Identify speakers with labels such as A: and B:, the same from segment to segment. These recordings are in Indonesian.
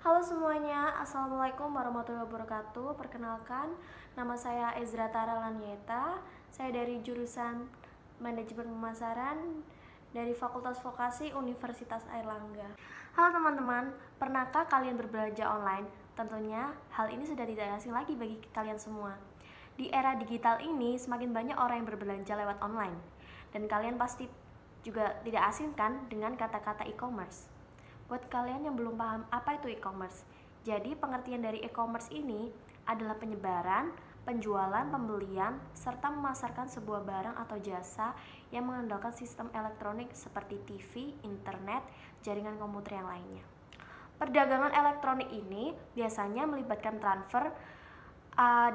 A: Halo semuanya, Assalamualaikum warahmatullahi wabarakatuh. Perkenalkan, nama saya Ezra Tara Lanieta. Saya dari jurusan Manajemen Pemasaran dari Fakultas Vokasi Universitas Airlangga. Halo teman-teman, pernahkah kalian berbelanja online? Tentunya hal ini sudah tidak asing lagi bagi kalian semua. Di era digital ini, semakin banyak orang yang berbelanja lewat online. Dan kalian pasti juga tidak asing kan dengan kata-kata e-commerce. Buat kalian yang belum paham apa itu e-commerce, jadi pengertian dari e-commerce ini adalah penyebaran, penjualan, pembelian, serta memasarkan sebuah barang atau jasa yang mengandalkan sistem elektronik seperti TV, internet, jaringan komputer yang lainnya. Perdagangan elektronik ini biasanya melibatkan transfer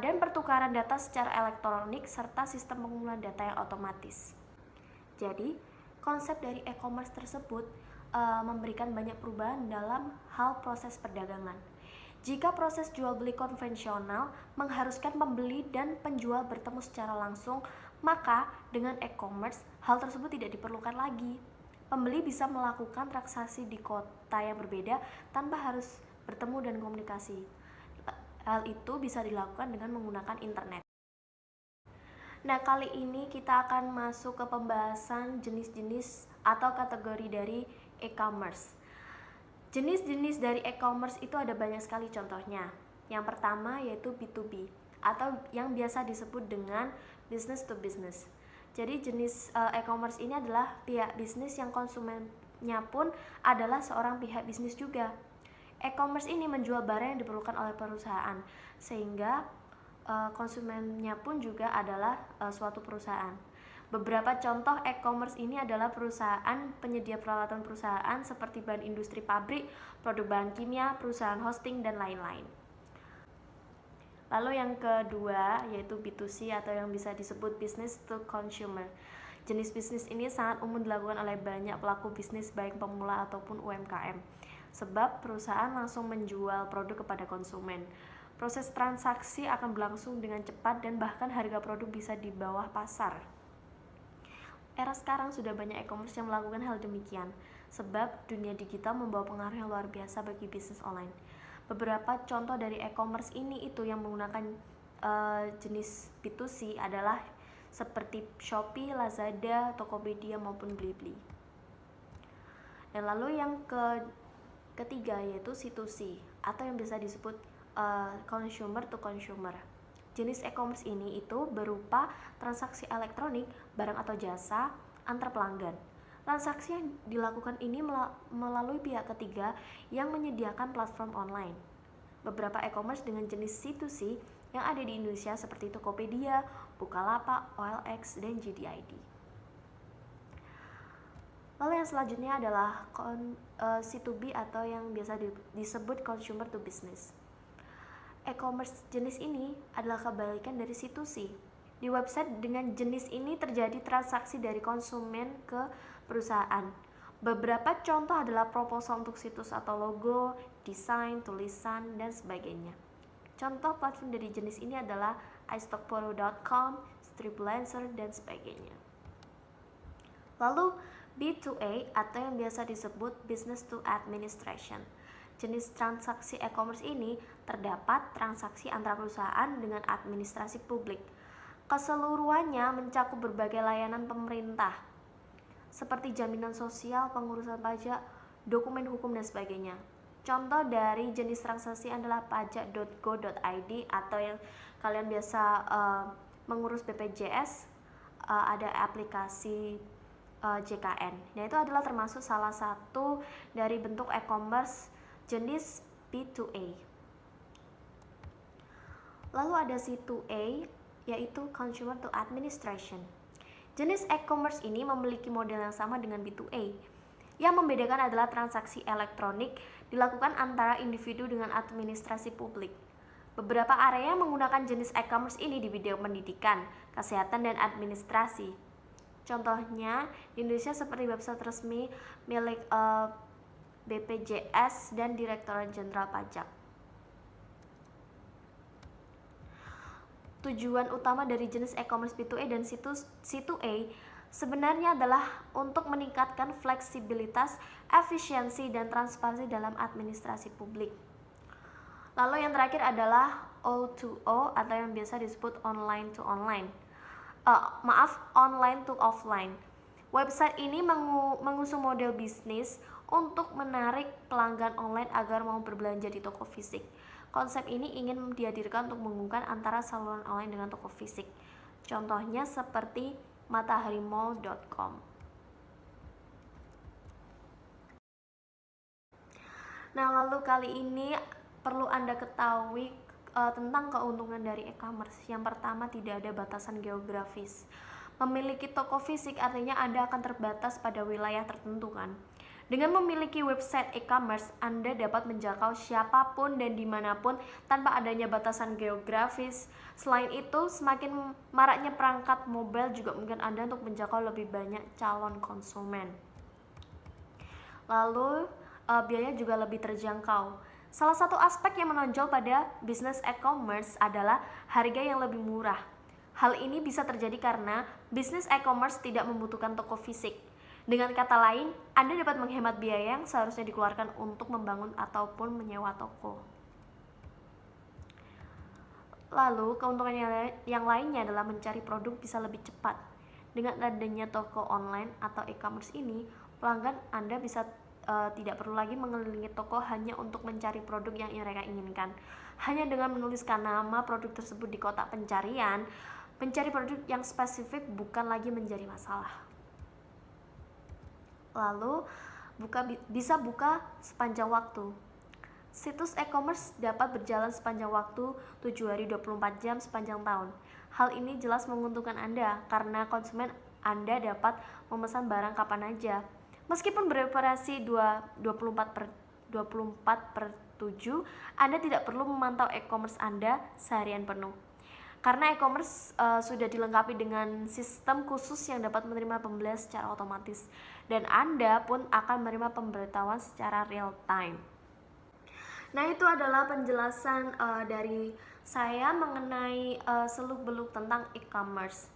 A: dan pertukaran data secara elektronik serta sistem pengumpulan data yang otomatis. Jadi, konsep dari e-commerce tersebut memberikan banyak perubahan dalam hal proses perdagangan. Jika proses jual beli konvensional mengharuskan pembeli dan penjual bertemu secara langsung, maka dengan e-commerce hal tersebut tidak diperlukan lagi. Pembeli bisa melakukan transaksi di kota yang berbeda tanpa harus bertemu dan komunikasi. Hal itu bisa dilakukan dengan menggunakan internet. Nah, kali ini kita akan masuk ke pembahasan jenis-jenis atau kategori dari e-commerce. Jenis-jenis dari e-commerce itu ada banyak sekali contohnya. Yang pertama yaitu B2B atau yang biasa disebut dengan business to business. Jadi jenis e-commerce ini adalah pihak bisnis yang konsumennya pun adalah seorang pihak bisnis juga. E-commerce ini menjual barang yang diperlukan oleh perusahaan, sehingga konsumennya pun juga adalah suatu perusahaan. Beberapa contoh e-commerce ini adalah perusahaan penyedia peralatan perusahaan seperti bahan industri pabrik, produk bahan kimia, perusahaan hosting, dan lain-lain. Lalu yang kedua yaitu B2C atau yang bisa disebut business to consumer. Jenis bisnis ini sangat umum dilakukan oleh banyak pelaku bisnis baik pemula ataupun UMKM, sebab perusahaan langsung menjual produk kepada konsumen. Proses transaksi akan berlangsung dengan cepat dan bahkan harga produk bisa di bawah pasar. Era sekarang sudah banyak e-commerce yang melakukan hal demikian, sebab dunia digital membawa pengaruh yang luar biasa bagi bisnis online. Beberapa contoh dari e-commerce ini itu yang menggunakan jenis B2C adalah seperti Shopee, Lazada, Tokopedia maupun Blibli. Dan lalu yang ketiga yaitu C2C atau yang bisa disebut consumer to consumer. Jenis e-commerce ini itu berupa transaksi elektronik, barang atau jasa antar pelanggan. Transaksi yang dilakukan ini melalui pihak ketiga yang menyediakan platform online. Beberapa e-commerce dengan jenis C2C yang ada di Indonesia seperti Tokopedia, Bukalapak, OLX, dan JDID. Lalu yang selanjutnya adalah C2B atau yang biasa disebut consumer to business. E-commerce jenis ini adalah kebalikan dari C2C. Di website dengan jenis ini terjadi transaksi dari konsumen ke perusahaan. Beberapa contoh adalah proposal untuk situs atau logo, desain, tulisan, dan sebagainya. Contoh platform dari jenis ini adalah iStockphoto.com, Striplancer, dan sebagainya. Lalu B2A atau yang biasa disebut business to administration. Jenis transaksi e-commerce ini terdapat transaksi antara perusahaan dengan administrasi publik. Keseluruhannya mencakup berbagai layanan pemerintah seperti jaminan sosial, pengurusan pajak, dokumen hukum, dan sebagainya. Contoh dari jenis transaksi adalah pajak.go.id atau yang kalian biasa mengurus BPJS, ada aplikasi JKN. Nah, itu adalah termasuk salah satu dari bentuk e-commerce jenis B2A. Lalu ada C2A yaitu Consumer to Administration. Jenis e-commerce ini memiliki model yang sama dengan B2A. Yang membedakan adalah transaksi elektronik dilakukan antara individu dengan administrasi publik. Beberapa area menggunakan jenis e-commerce ini di bidang pendidikan, kesehatan, dan administrasi. Contohnya di Indonesia seperti website resmi milik BPJS dan Direktorat Jenderal Pajak. Tujuan utama dari jenis e-commerce B2A dan C2A sebenarnya adalah untuk meningkatkan fleksibilitas, efisiensi, dan transparansi dalam administrasi publik. Lalu yang terakhir adalah O2O atau yang biasa disebut online to online. Online to offline. Website ini mengusung model bisnis untuk menarik pelanggan online agar mau berbelanja di toko fisik. Konsep ini ingin dihadirkan untuk menghubungkan antara saluran online dengan toko fisik. Contohnya seperti mataharimall.com. Nah, lalu kali ini perlu Anda ketahui tentang keuntungan dari e-commerce. Yang pertama, tidak ada batasan geografis. Memiliki toko fisik artinya Anda akan terbatas pada wilayah tertentu kan. Dengan memiliki website e-commerce, Anda dapat menjangkau siapapun dan dimanapun tanpa adanya batasan geografis. Selain itu, semakin maraknya perangkat mobile juga mungkin Anda untuk menjangkau lebih banyak calon konsumen. Lalu, biaya juga lebih terjangkau. Salah satu aspek yang menonjol pada bisnis e-commerce adalah harga yang lebih murah. Hal ini bisa terjadi karena bisnis e-commerce tidak membutuhkan toko fisik. Dengan kata lain, Anda dapat menghemat biaya yang seharusnya dikeluarkan untuk membangun ataupun menyewa toko. Lalu, keuntungan yang lainnya adalah mencari produk bisa lebih cepat. Dengan adanya toko online atau e-commerce ini, pelanggan Anda bisa tidak perlu lagi mengelilingi toko hanya untuk mencari produk yang mereka inginkan. Hanya dengan menuliskan nama produk tersebut di kotak pencarian, mencari produk yang spesifik bukan lagi menjadi masalah. Lalu, bisa buka sepanjang waktu. Situs e-commerce dapat berjalan sepanjang waktu 7 hari 24 jam sepanjang tahun. Hal ini jelas menguntungkan Anda karena konsumen Anda dapat memesan barang kapan aja. Meskipun beroperasi 24/7, Anda tidak perlu memantau e-commerce Anda seharian penuh. Karena e-commerce sudah dilengkapi dengan sistem khusus yang dapat menerima pembelian secara otomatis, dan Anda pun akan menerima pemberitahuan secara real time. Nah, itu adalah penjelasan dari saya mengenai seluk-beluk tentang e-commerce.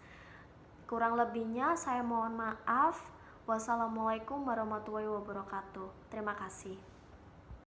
A: Kurang lebihnya saya mohon maaf. Wassalamualaikum warahmatullahi wabarakatuh. Terima kasih.